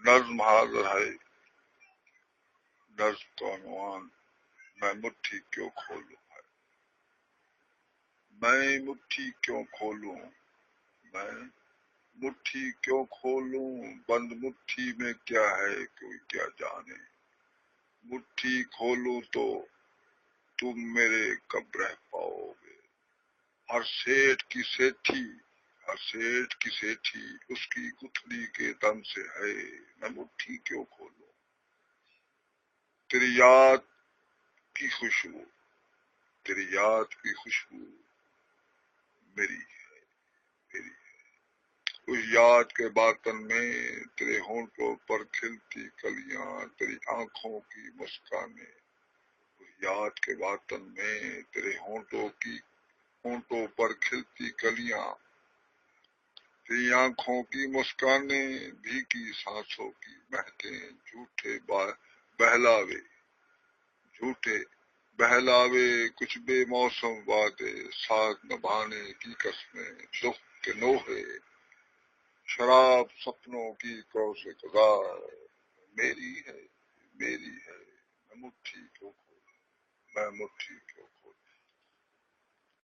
نظم حاضر ہے نظم تو عنوان میں مٹھی کیوں کھولوں ہے میں مٹھی کیوں کھولوں میں مٹھی کیوں کھولوں بند مٹھی میں کیا ہے کوئی کیا جانے مٹھی کھولوں تو تم میرے کب رہ پاؤ گے ہر سیٹھ کی سیٹھی اس کی گٹھلی کے دم سے ہے میں مٹھی کیوں کھولوں تیری یاد کی خوشبو میری اس یاد کے باطن میں تیرے ہونٹوں پر کھلتی کلیاں تیری آنکھوں کی مسکانیں اس یاد کے باطن میں تیرے ہونٹوں پر کھلتی کلیاں تیری آنکھوں کی مسکانیں بھیگی سانسوں کی مہکیں جھوٹے بہلاوے کچھ بے موسم وعدے ساتھ نبھانے کی قسمیں دکھ کے نوحے شراب سپنوں کی کوس گزار میری ہے میں مٹھی کیوں کھولوں